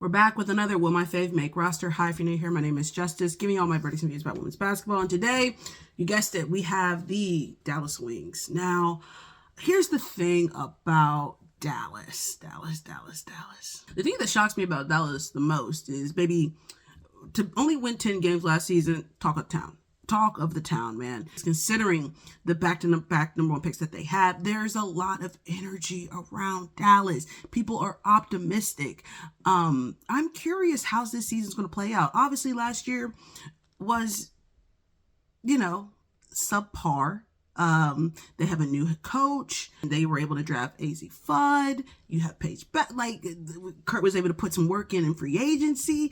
We're back with another Will My Fave Make roster. Hi, if you're new here, my name is Justice, giving you all my verdicts and views about women's basketball. And today, you guessed it, we have the Dallas Wings. Now, here's the thing about Dallas. The thing that shocks me about Dallas the most is, baby, to only win 10 games last season, talk of the town, man. Considering the back-to-back number one picks that they had, there's a lot of energy around Dallas. People are optimistic. I'm curious how this season's going to play out. Obviously, last year was, subpar. They have a new coach. They were able to draft AZ Fudd. You have Paige Kurt was able to put some work in free agency.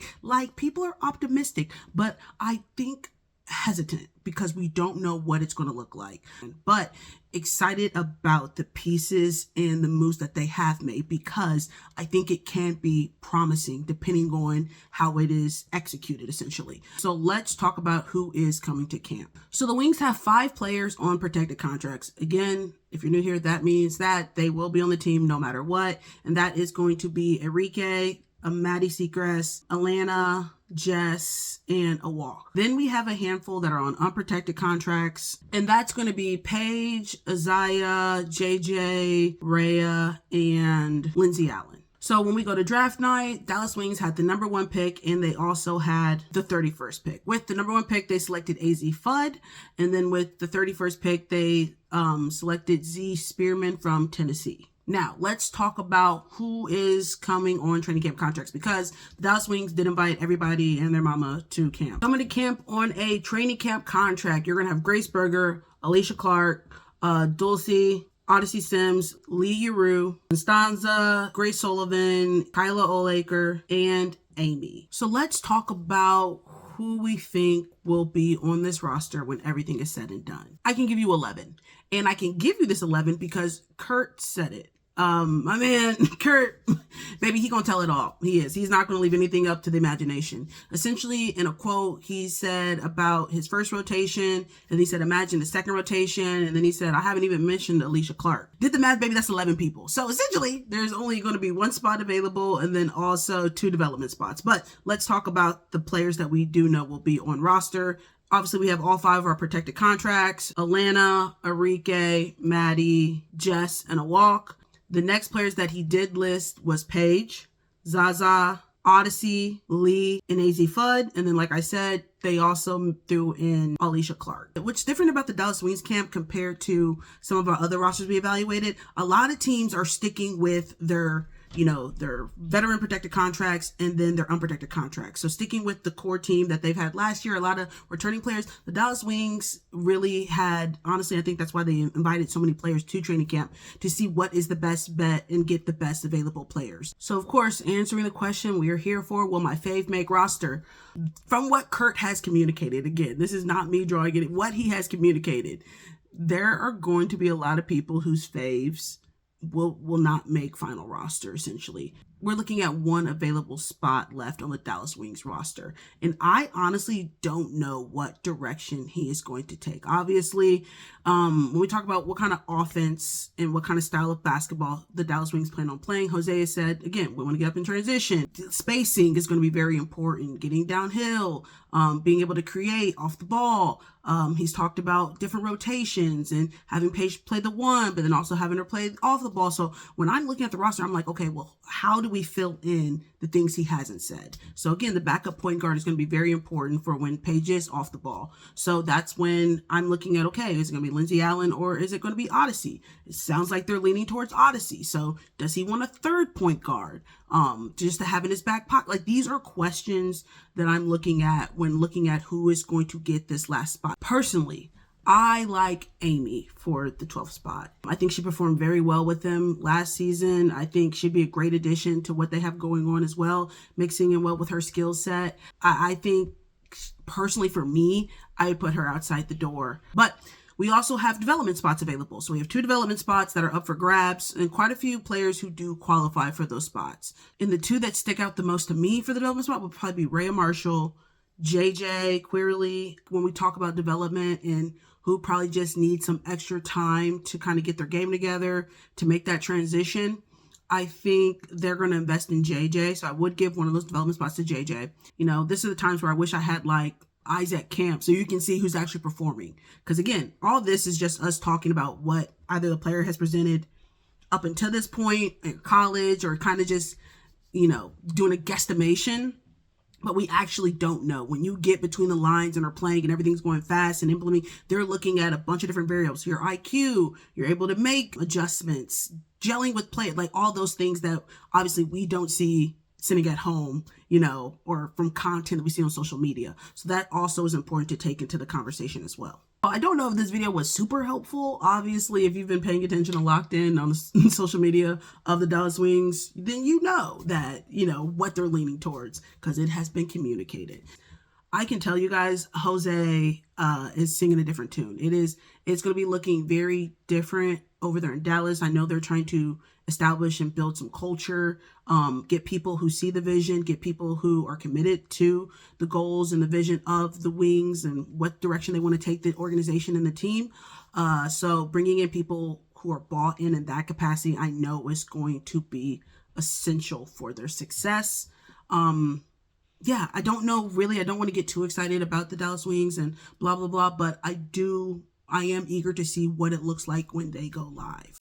People are optimistic, but I think hesitant because we don't know what it's going to look like, but excited about the pieces and the moves that they have made, because I think it can be promising depending on how it is executed, essentially. So let's talk about who is coming to camp. So the Wings have 5 players on protected contracts. Again, if you're new here, that means that they will be on the team no matter what, and that is going to be Enrique, Maddie Seacrest, Alana, Jess, and a walk. Then we have a handful that are on unprotected contracts, and that's going to be Paige, Isaiah, JJ, Rhea, and Lindsay Allen. So when we go to draft night, Dallas Wings had the number 1 pick, and they also had the 31st pick. With the number 1 pick, they selected AZ Fudd, and then with the 31st pick, they selected Z Spearman from Tennessee. Now, let's talk about who is coming on training camp contracts, because the Dallas Wings did invite everybody and their mama to camp. Coming to camp on a training camp contract, you're going to have Grace Berger, Alicia Clark, Dulcie, Odyssey Sims, Lee Yuru, Constanza, Grace Sullivan, Kyla Olaker, and Amy. So let's talk about who we think will be on this roster when everything is said and done. I can give you 11. And I can give you this 11 because Kurt said it. My man, Kurt, baby, he gonna tell it all. He's not gonna leave anything up to the imagination. Essentially, in a quote, he said about his first rotation, and he said, imagine the second rotation, and then he said, I haven't even mentioned Alicia Clark. Did the math, baby, that's 11 people. So essentially, there's only gonna be 1 spot available, and then also 2 development spots. But let's talk about the players that we do know will be on roster. Obviously, we have all 5 of our protected contracts: Alana, Enrique, Maddie, Jess, and a walk. The next players that he did list was Paige, Zaza, Odyssey, Lee, and AZ Fudd. And then, like I said, they also threw in Alicia Clark. What's different about the Dallas Wings camp compared to some of our other rosters we evaluated, a lot of teams are sticking with their veteran protected contracts and then their unprotected contracts. So sticking with the core team that they've had last year, a lot of returning players. The Dallas Wings really had, honestly, I think that's why they invited so many players to training camp, to see what is the best bet and get the best available players. So of course, answering the question we are here for, will my fave make roster? From what Kurt has communicated, again, this is not me drawing it, what he has communicated, there are going to be a lot of people whose faves will not make final roster, essentially. We're looking at 1 available spot left on the Dallas Wings roster. And I honestly don't know what direction he is going to take. Obviously, when we talk about what kind of offense and what kind of style of basketball the Dallas Wings plan on playing, Jose has said, again, we want to get up in transition. Spacing is going to be very important. Getting downhill, being able to create off the ball. He's talked about different rotations and having Paige play the 1, but then also having her play off the ball. So when I'm looking at the roster, I'm like, okay, well, how do we fill in the things he hasn't said? So again, the backup point guard is going to be very important for when Paige is off the ball. So that's when I'm looking at, okay, is it going to be Lindsay Allen or is it going to be Odyssey? It sounds like they're leaning towards Odyssey. So does he want a 3rd point guard just to have in his back pocket? These are questions that I'm looking at when looking at who is going to get this last spot. Personally, I like Amy for the 12th spot. I think she performed very well with them last season. I think she'd be a great addition to what they have going on as well, mixing in well with her skill set. I think personally for me, I would put her outside the door. But we also have development spots available. So we have 2 development spots that are up for grabs and quite a few players who do qualify for those spots. And the 2 that stick out the most to me for the development spot would probably be Rhea Marshall, JJ Queerly, when we talk about development and who probably just need some extra time to kind of get their game together to make that transition. I think they're going to invest in JJ. So I would give one of those development spots to JJ. You know, this are the times where I wish I had like eyes at camp so you can see who's actually performing. Because again, all this is just us talking about what either the player has presented up until this point in college, or kind of just, you know, doing a guesstimation. But we actually don't know. When you get between the lines and are playing and everything's going fast and implementing, they're looking at a bunch of different variables. Your IQ, you're able to make adjustments, gelling with play, like all those things that obviously we don't see sitting at home, you know, or from content that we see on social media. So that also is important to take into the conversation as well. I don't know if this video was super helpful. Obviously, if you've been paying attention and locked in on the social media of the Dallas Wings, then you know that, you know, what they're leaning towards, because it has been communicated. I can tell you guys, Jose is singing a different tune. It's going to be looking very different over there in Dallas. I know they're trying to establish and build some culture, get people who see the vision, get people who are committed to the goals and the vision of the Wings and what direction they want to take the organization and the team. So bringing in people who are bought in that capacity, I know is going to be essential for their success. Yeah, I don't know really. I don't want to get too excited about the Dallas Wings and blah, blah, blah, but I am eager to see what it looks like when they go live.